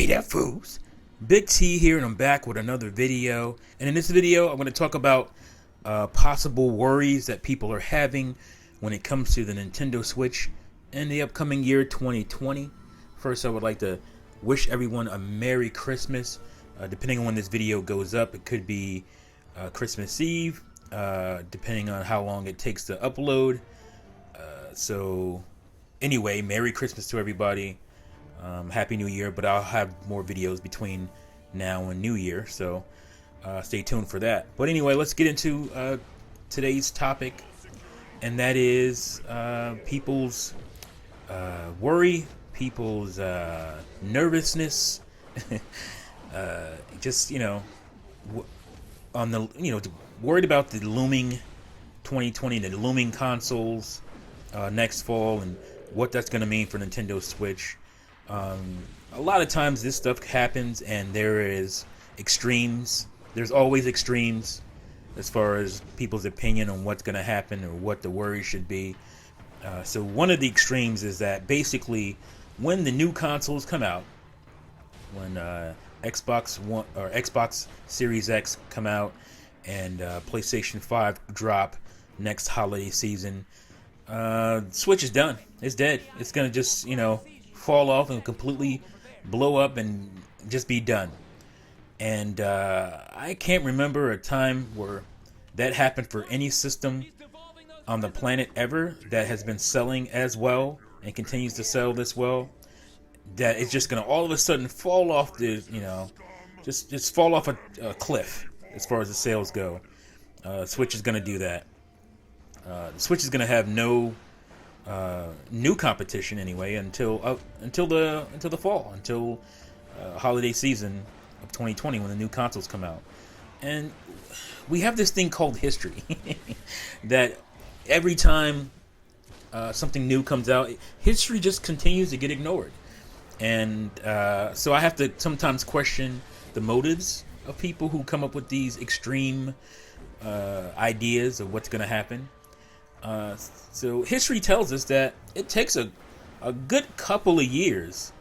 Hey there, fools. Big T here, and I'm back with another video. And in this video, I'm going to talk about possible worries that people are having when it comes to the Nintendo Switch in the upcoming year 2020. First, I would like to wish everyone a Merry Christmas. Depending on when this video goes up, it could be Christmas Eve, depending on how long it takes to upload. So, anyway, Merry Christmas to everybody. Happy New Year, but I'll have more videos between now and New Year, so stay tuned for that. But anyway, let's get into today's topic, and that is people's worry, people's nervousness, just on the worried about the looming 2020, the looming consoles next fall, and what that's going to mean for Nintendo Switch. A lot of times this stuff happens and there is extremes. There's always extremes as far as people's opinion on what's going to happen or what the worry should be. So one of the extremes is that basically when the new consoles come out, when Xbox One or Xbox Series X come out and PlayStation 5 drop next holiday season, Switch is done. It's dead. It's going to just, fall off and completely blow up and just be done. And I can't remember a time where that happened for any system on the planet ever that has been selling as well and continues to sell this well, that it's just going to all of a sudden fall off the, just fall off a cliff as far as the sales go. Switch is going to do that. The Switch is going to have no new competition anyway until the fall, until holiday season of 2020 when the new consoles come out. And we have this thing called history that every time something new comes out, history just continues to get ignored. And so I have to sometimes question the motives of people who come up with these extreme ideas of what's going to happen. So history tells us that it takes a good couple of years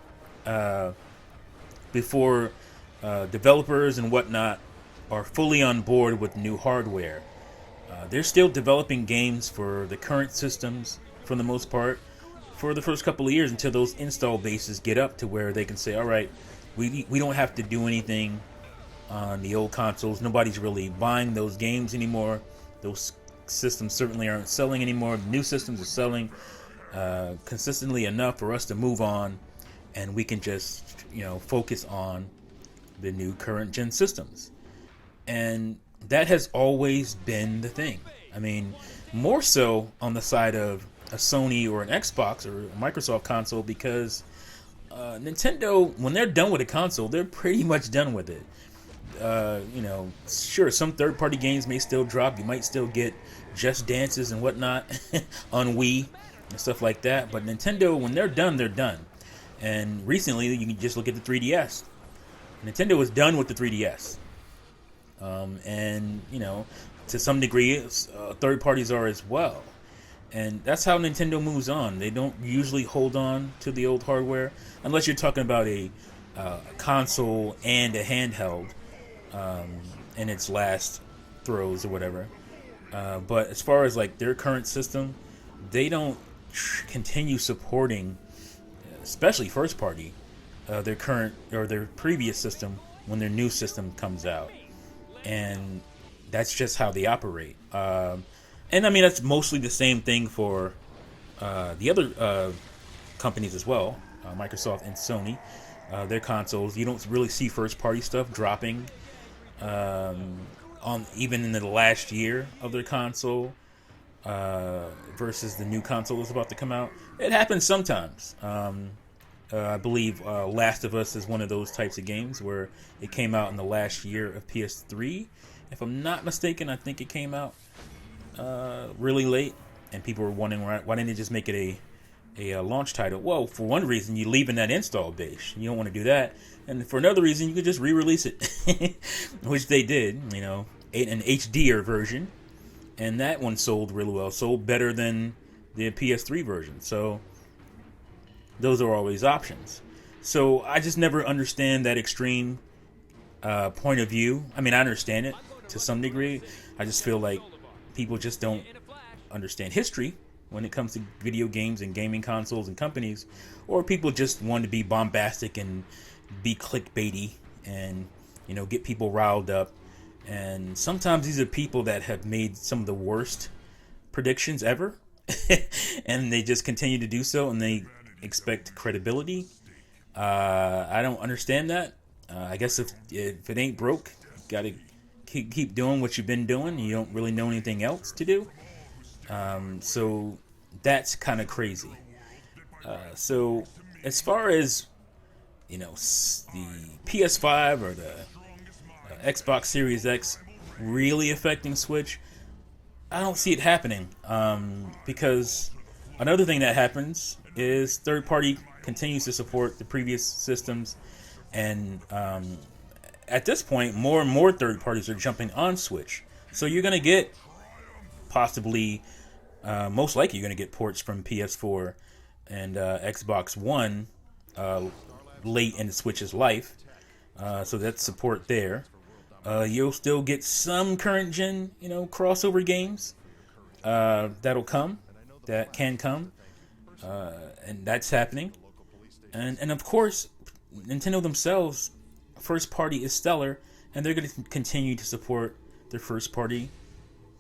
before developers and whatnot are fully on board with new hardware. They're still developing games for the current systems for the most part for the first couple of years until those install bases get up to where they can say, all right, we don't have to do anything on the old consoles. Nobody's really buying those games anymore. Those systems certainly aren't selling anymore. The new systems are selling consistently enough for us to move on, and we can just focus on the new current gen systems. And that has always been the thing. I mean, more so on the side of a Sony or an Xbox or a Microsoft console, because Nintendo, when they're done with a console, they're pretty much done with it. Sure, some third-party games may still drop. You might still get Just Dances and whatnot on Wii and stuff like that. But Nintendo, when they're done, they're done. And recently, you can just look at the 3DS. Nintendo was done with the 3DS. To some degree, third parties are as well. And that's how Nintendo moves on. They don't usually hold on to the old hardware unless you're talking about a console and a handheld in its last throes or whatever. But as far as like their current system, they don't continue supporting, especially first party, their current or their previous system when their new system comes out. And that's just how they operate. And I mean, that's mostly the same thing for the other companies as well, Microsoft and Sony. Their consoles, you don't really see first-party stuff dropping on even in the last year of their console versus the new console that's about to come out. It happens sometimes. I believe Last of Us is one of those types of games where it came out in the last year of PS3. If I'm not mistaken, I think it came out really late, and people were wondering why didn't they just make it a launch title. Well, for one reason, you leave in that install base. You don't want to do that. And for another reason, you could just re-release it, which they did, an HDR version. And that one sold really well, sold better than the PS3 version. So those are always options. So I just never understand that extreme point of view. I mean, I understand it to some degree. I just feel like people just don't understand history when it comes to video games and gaming consoles and companies, or people just want to be bombastic and be clickbaity and get people riled up. And sometimes these are people that have made some of the worst predictions ever, and they just continue to do so, and they expect credibility. I don't understand that. I guess if it ain't broke, you gotta keep doing what you've been doing. You don't really know anything else to do. So that's kind of crazy. So as far as the PS5 or the Xbox Series X really affecting Switch, I don't see it happening. Because another thing that happens is third party continues to support the previous systems, and at this point, more and more third parties are jumping on Switch. So you're gonna get possibly, most likely, you're gonna get ports from PS4 and Xbox One late in the Switch's life. So that's support there. You'll still get some current gen, crossover games that'll come, that can come, and that's happening. And of course, Nintendo themselves, first party is stellar, and they're going to continue to support their first party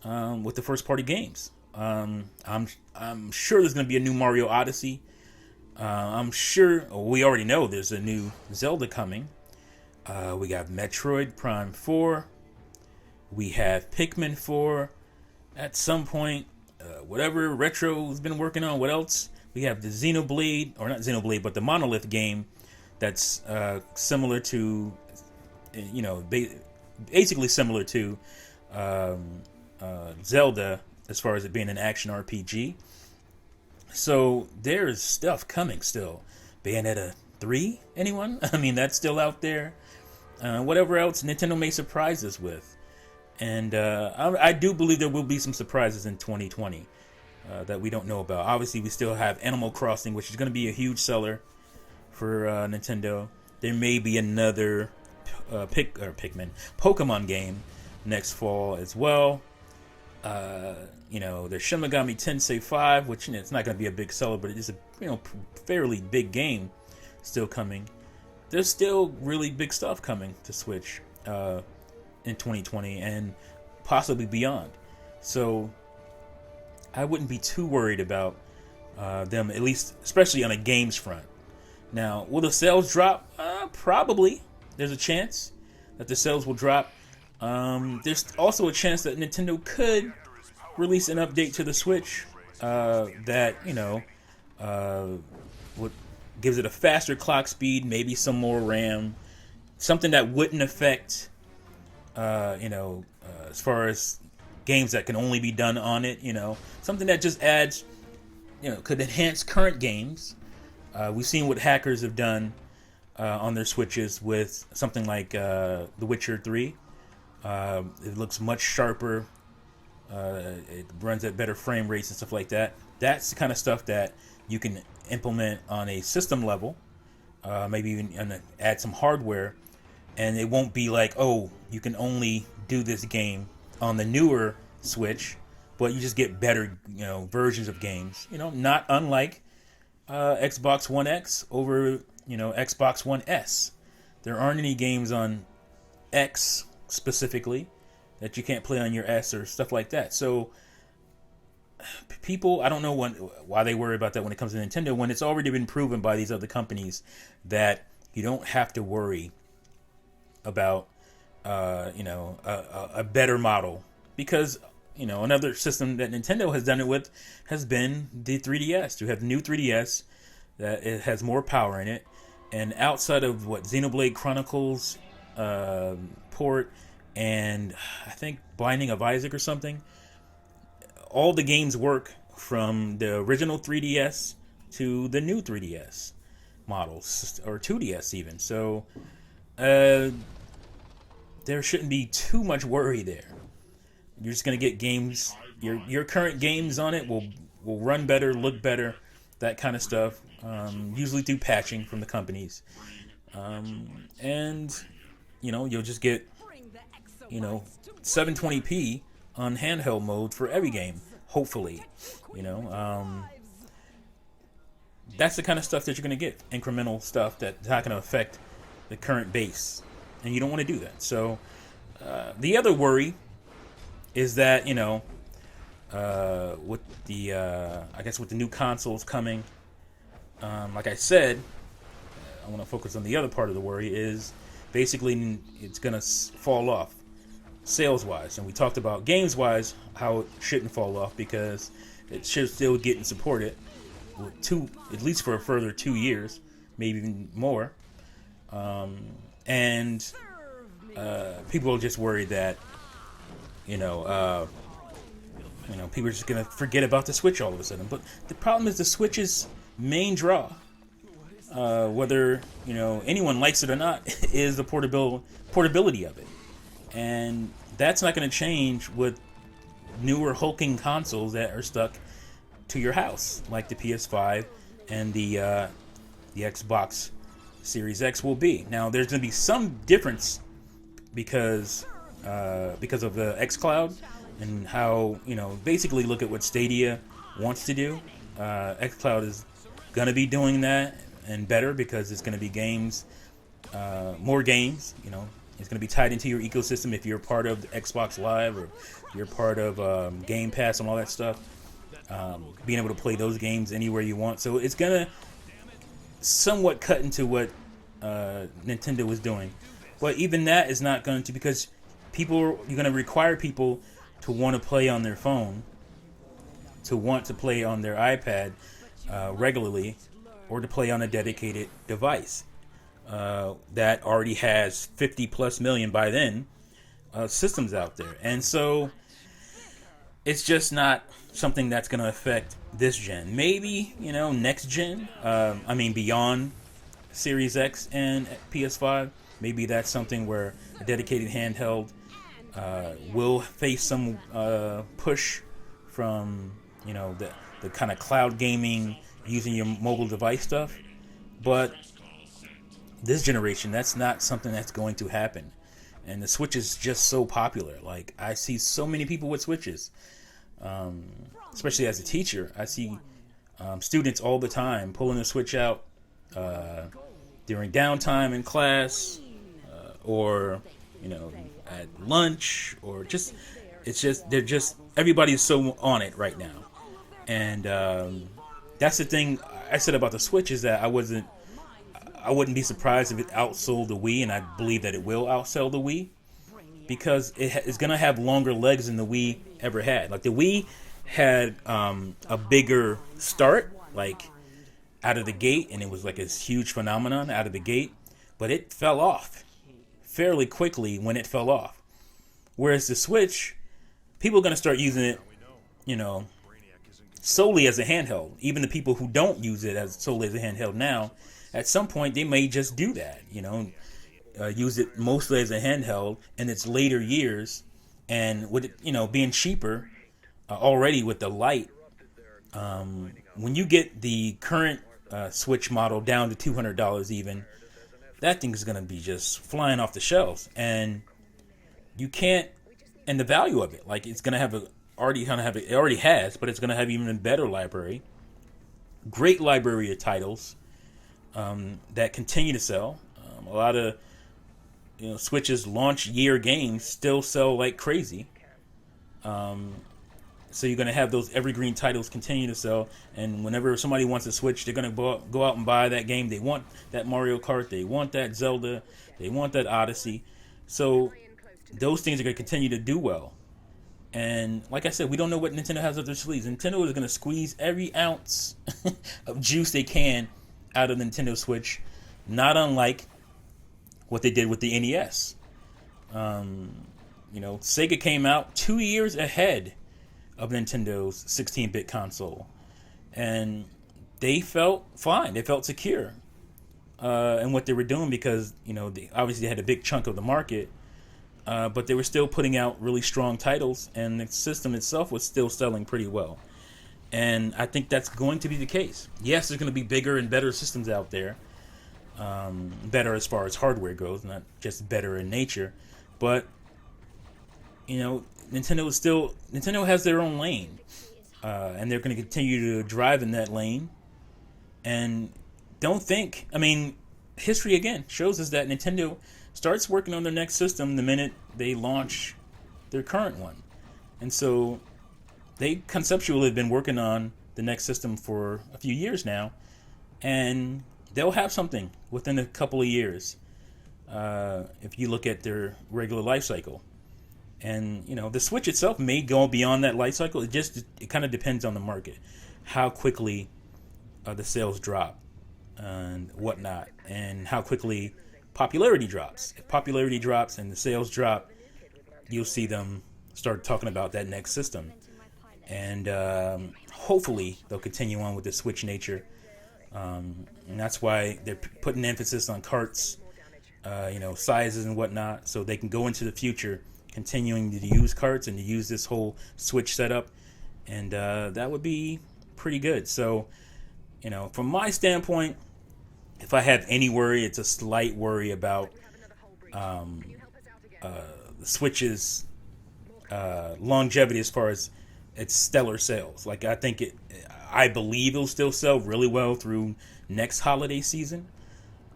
with the first party games. I'm sure there's going to be a new Mario Odyssey. I'm sure we already know there's a new Zelda coming. We got Metroid Prime 4. We have Pikmin 4. At some point, whatever Retro's been working on, what else? We have the Xenoblade, or not Xenoblade, but the Monolith game that's similar to, basically similar to Zelda as far as it being an action RPG. So there's stuff coming still. Bayonetta 3, anyone? I mean, that's still out there. Whatever else Nintendo may surprise us with. And I do believe there will be some surprises in 2020 that we don't know about. Obviously, we still have Animal Crossing, which is going to be a huge seller for Nintendo. There may be another Pokemon game next fall as well. There's Shin Megami Tensei 5, which it's not going to be a big seller, but it is a fairly big game still coming. There's still really big stuff coming to Switch in 2020 and possibly beyond. So I wouldn't be too worried about them, at least, especially on a games front. Now, will the sales drop? Probably. There's a chance that the sales will drop. There's also a chance that Nintendo could release an update to the Switch that gives it a faster clock speed, maybe some more RAM, something that wouldn't affect as far as games that can only be done on it, something that just adds, could enhance current games. We've seen what hackers have done on their Switches with something like The Witcher 3. It looks much sharper. It runs at better frame rates and stuff like that. That's the kind of stuff that you can implement on a system level, maybe even add some hardware, and it won't be like, oh, you can only do this game on the newer Switch, but you just get better, versions of games. Not unlike Xbox One X over, Xbox One S. There aren't any games on X specifically that you can't play on your S or stuff like that. So people, I don't know why they worry about that when it comes to Nintendo, when it's already been proven by these other companies that you don't have to worry about a better model, because another system that Nintendo has done it with has been the 3DS. To have the new 3DS, that it has more power in it, and outside of Xenoblade Chronicles port and I think Binding of Isaac or something, all the games work from the original 3DS to the new 3DS models, or 2DS even. So there shouldn't be too much worry there. You're just going to get games, your current games on it will run better, look better, that kind of stuff. usually through patching from the companies. And you'll just get 720p on handheld mode for every game. Hopefully, that's the kind of stuff that you're going to get. Incremental stuff that's not going to affect the current base, and you don't want to do that. So the other worry is that with the I guess with the new consoles coming, like I said, I want to focus on the other part of the worry is basically it's going to fall off sales wise, and we talked about games wise how it shouldn't fall off because it should still get supported at least for a further 2 years, maybe even more. And people are just worried that people are just gonna forget about the Switch all of a sudden. But the problem is the Switch's main draw, whether anyone likes it or not, is the portability of it, and that's not going to change with newer hulking consoles that are stuck to your house, like the PS5 and the Xbox Series X will be. Now, there's going to be some difference because of the xCloud and how basically look at what Stadia wants to do. xCloud is going to be doing that and better because it's going to be games, more games. It's going to be tied into your ecosystem if you're part of Xbox Live or you're part of Game Pass and all that stuff. Being able to play those games anywhere you want. So it's going to somewhat cut into what Nintendo was doing. But even that is not going to, because you're going to require people to want to play on their phone, to want to play on their iPad regularly, or to play on a dedicated device that already has 50 plus million by then systems out there. And so it's just not something that's going to affect this gen. Maybe, next gen, beyond Series X and PS5, maybe that's something where a dedicated handheld will face some push from, the kind of cloud gaming, using your mobile device stuff. But this generation, that's not something that's going to happen. And the Switch is just so popular. Like, I see so many people with Switches. Especially as a teacher, I see students all the time pulling the Switch out during downtime in class, or at lunch, or everybody's so on it right now. And that's the thing I said about the Switch, is that I wouldn't be surprised if it outsold the Wii, and I believe that it will outsell the Wii, because it's going to have longer legs than the Wii ever had. Like, the Wii had a bigger start, like, out of the gate, and it was like a huge phenomenon out of the gate, but it fell off fairly quickly when it fell off. Whereas the Switch, people are going to start using it, solely as a handheld. Even the people who don't use it as solely as a handheld now, at some point they may just do that, use it mostly as a handheld in its later years, and with it, being cheaper already with the Lite. When you get the current Switch model down to $200 even, that thing is going to be just flying off the shelves, and you can't. And the value of it, like, it's going to have it already has, but it's going to have even a better library, great library of titles that continue to sell. A lot of Switch's launch year games still sell like crazy. So you're going to have those evergreen titles continue to sell, and whenever somebody wants a Switch, they're going to go out and buy that game. They want that Mario Kart, they want that Zelda, they want that Odyssey. So those things are going to continue to do well. And like I said, we don't know what Nintendo has up their sleeves. Nintendo is going to squeeze every ounce of juice they can out of the Nintendo Switch, not unlike what they did with the NES. Sega came out 2 years ahead of Nintendo's 16-bit console, and they felt fine. They felt secure in what they were doing, because they obviously had a big chunk of the market, but they were still putting out really strong titles, and the system itself was still selling pretty well. And I think that's going to be the case. Yes, there's going to be bigger and better systems out there, better as far as hardware goes, not just better in nature. But Nintendo has their own lane, and they're going to continue to drive in that lane. And don't think, I mean, history again shows us that Nintendo starts working on their next system the minute they launch their current one. And so they conceptually have been working on the next system for a few years now, and they'll have something within a couple of years if you look at their regular life cycle. And the Switch itself may go beyond that life cycle. It kind of depends on the market, how quickly the sales drop and whatnot, and how quickly popularity drops. If popularity drops and the sales drop, you'll see them start talking about that next system. And hopefully they'll continue on with the Switch nature. And that's why they're putting emphasis on carts, sizes and whatnot, so they can go into the future continuing to use carts and to use this whole Switch setup. And that would be pretty good. So, from my standpoint, if I have any worry, it's a slight worry about the Switch's longevity as far as its stellar sales. Like, I believe it'll still sell really well through next holiday season.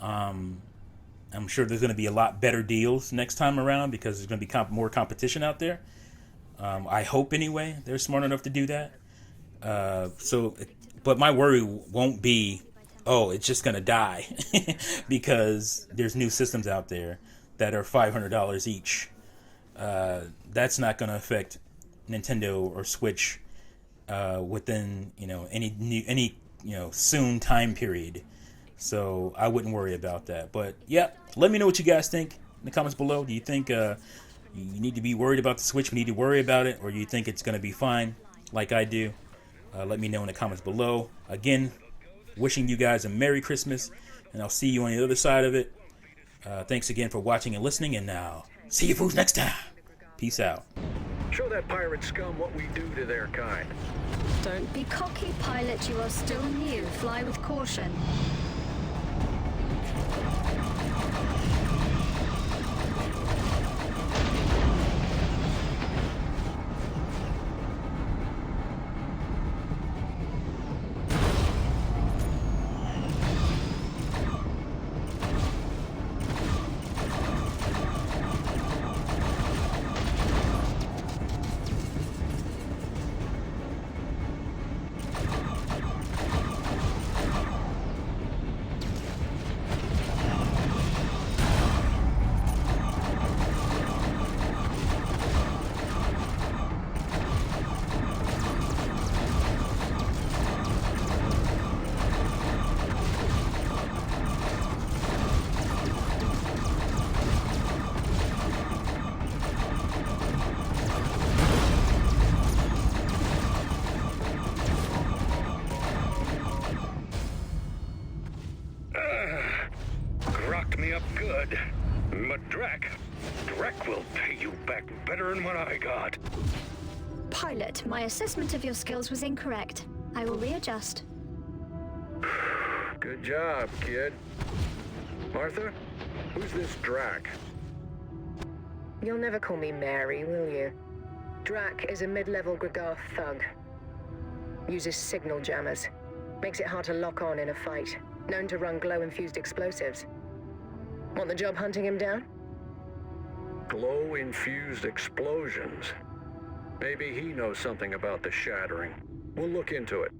I'm sure there's going to be a lot better deals next time around because there's going to be more competition out there. I hope anyway they're smart enough to do that. But my worry won't be, it's just going to die because there's new systems out there that are $500 each. That's not going to affect Nintendo or Switch within any soon time period. So I wouldn't worry about that. But yeah, let me know what you guys think in the comments below. Do you think you need to be worried about the Switch? We need to worry about it, or do you think it's going to be fine, like I do? Let me know in the comments below. Again, wishing you guys a Merry Christmas, and I'll see you on the other side of it. Thanks again for watching and listening, and now see you fools next time. Peace out. Show that pirate scum what we do to their kind. Don't be cocky, pilot. You are still new. Fly with caution. Rocked me up good. But Drek will pay you back better than what I got. Pilot, my assessment of your skills was incorrect. I will readjust. Good job, kid. Martha, who's this Drak? You'll never call me Mary, will you? Drak is a mid-level Gregar thug. Uses signal jammers. Makes it hard to lock on in a fight. Known to run glow-infused explosives. Want the job hunting him down? Glow-infused explosions. Maybe he knows something about the shattering. We'll look into it.